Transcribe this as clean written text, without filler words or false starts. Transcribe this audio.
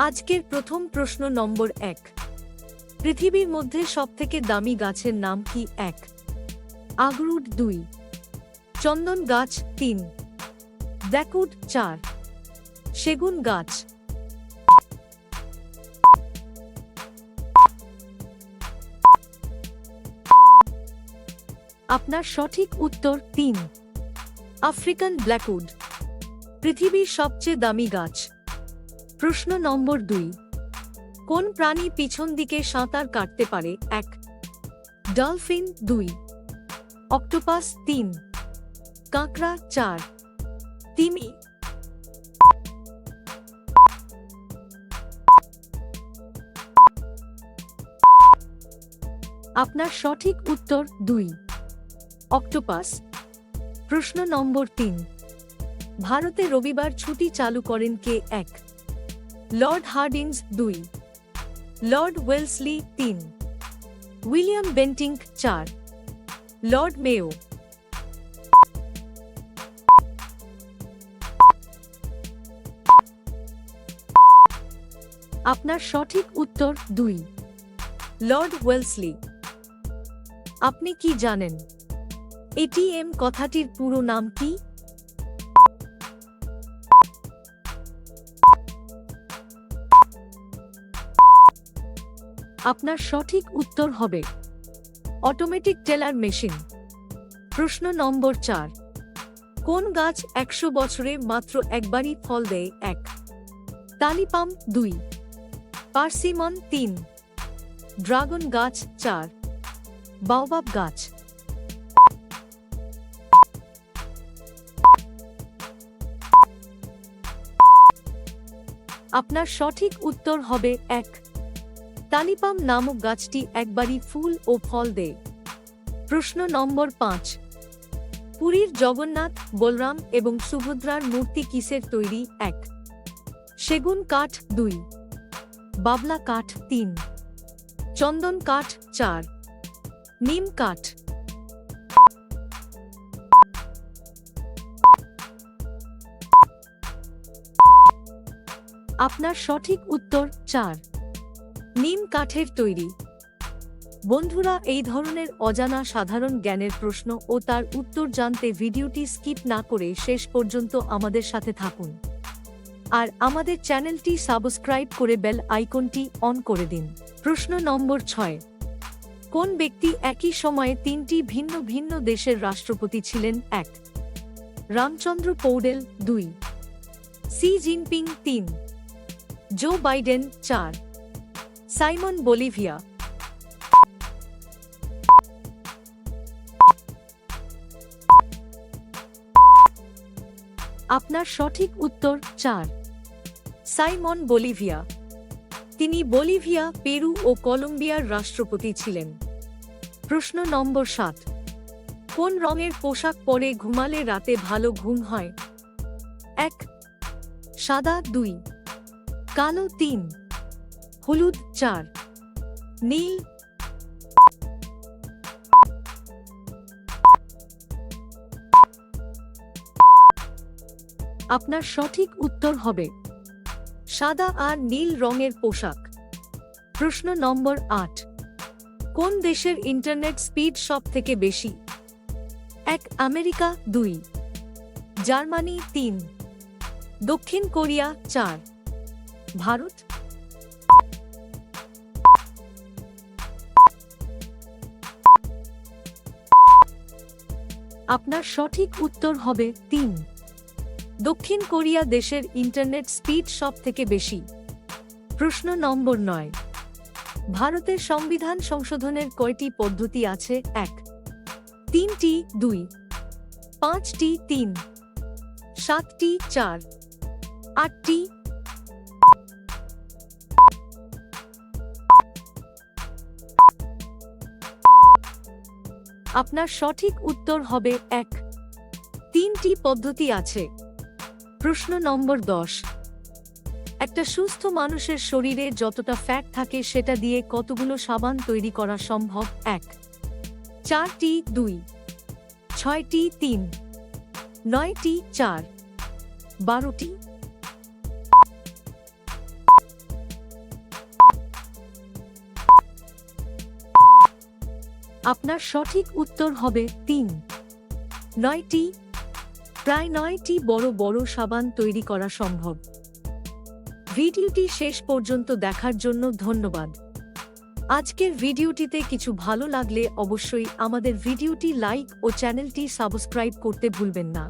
আজকের প্রথম প্রশ্ন নম্বর 1। পৃথিবীর মধ্যে সবথেকে দামি গাছের নাম কি? 1 আগরুট, 2 চন্দন গাছ, 3 ব্যাকউড, 4 সেগুন গাছ। আপনার সঠিক উত্তর 3 আফ্রিকান ব্ল্যাকউড। পৃথিবীর সবচেয়ে দামি গাছ। প্রশ্ন নম্বর 2। কোন প্রাণী পিছন দিকে সাঁতার কাটতে পারে? 1 ডলফিন, 2 অক্টোপাস, 3 কাঁকড়া, 4 তিমি। আপনার সঠিক উত্তর 2 অক্টোপাস। প্রশ্ন নম্বর 3। ভারতে রবিবার ছুটি চালু করেন কে? 1 Lord Hardinge, 2 Lord Wellesley, 3 William Bentinck, 4 Lord Mayo. আপনার সঠিক উত্তর 2 লর্ড ওয়েলসলি। আপনি কি জানেন এটিএম কথাটির পুরো নাম কি? আপনার সঠিক উত্তর হবে অটোমেটিক টেলার মেশিন। প্রশ্ন নম্বর 4। কোন গাছ 100 বছরে মাত্র একবারই ফল দেয়? 1 তালিপাম, 2 পার্সিমন, 3 ড্রাগন গাছ, 4 বাওবাব গাছ। আপনার সঠিক উত্তর হবে 1 তালিপাম নামক গাছটি একবারই ফুল ও ফল দেয়। প্রশ্ন নম্বর 5। পুরীর জগন্নাথ, বলরাম এবং সুভদ্রার মূর্তি কিসের তৈরি? 1 সেগুন কাঠ, 2 বাবলা কাঠ, 3 চন্দন কাঠ, 4 নিম কাঠ। আপনার সঠিক উত্তর 4 নিম কাঠের তৈরি। বন্ধুরা, এই ধরনের অজানা সাধারণ জ্ঞানের প্রশ্ন ও তার উত্তর জানতে ভিডিওটি স্কিপ না করে শেষ পর্যন্ত আমাদের সাথে থাকুন। আর আমাদের চ্যানেলটি সাবস্ক্রাইব করে বেল আইকনটি অন করে দিন। প্রশ্ন নম্বর 6। কোন ব্যক্তি একই সময়ে 3টি ভিন্ন ভিন্ন দেশের রাষ্ট্রপতি ছিলেন? 1 Ramchandra Paudel, 2 Xi Jinping, 3 Joe Biden, 4 Simon Bolivia. আপনার সঠিক উত্তর 4 সাইমন বলিভিয়া। তিনি বলিভিয়া, পেরু ও কলম্বিয়ার রাষ্ট্রপতি ছিলেন। প্রশ্ন নম্বর 7। কোন রঙের পোশাক পরে ঘুমালে রাতে ভালো ঘুম হয়? 1 সাদা, 2 কালো, 3 হলুদ, 4 নীল। আপনার সঠিক উত্তর হবে সাদা আর নীল রঙের পোশাক। প্রশ্ন নম্বর 8। কোন দেশের ইন্টারনেট স্পিড সবথেকে বেশি? 1 আমেরিকা, 2 জার্মানি, 3 দক্ষিণ কোরিয়া, 4 ভারত। আপনার সঠিক উত্তর হবে 3 দক্ষিণ কোরিয়া দেশের ইন্টারনেট স্পিড সবথেকে বেশি। প্রশ্ন নম্বর 9। ভারতের সংবিধান সংশোধনের কয়টি পদ্ধতি আছে? 1 3টি, 2 5টি, 3 7টি, 4 8টি। আপনার সঠিক উত্তর হবে 1 3টি পদ্ধতি আছে। প্রশ্ন নম্বর 10। একটা সুস্থ মানুষের শরীরে যতটা ফ্যাট থাকে সেটা দিয়ে কতগুলো সাবান তৈরি করা সম্ভব? 1 4টি, 2 6টি, 3 9টি, 4 12টি। আপনার সঠিক উত্তর হবে 3। 9টি। প্রায় 9টি বড় বড় সাবান তৈরি করা সম্ভব। ভিডিওটি শেষ পর্যন্ত দেখার জন্য ধন্যবাদ। আজকের ভিডিওটিতে কিছু ভালো লাগলে অবশ্যই আমাদের ভিডিওটি লাইক ও চ্যানেলটি সাবস্ক্রাইব করতে ভুলবেন না।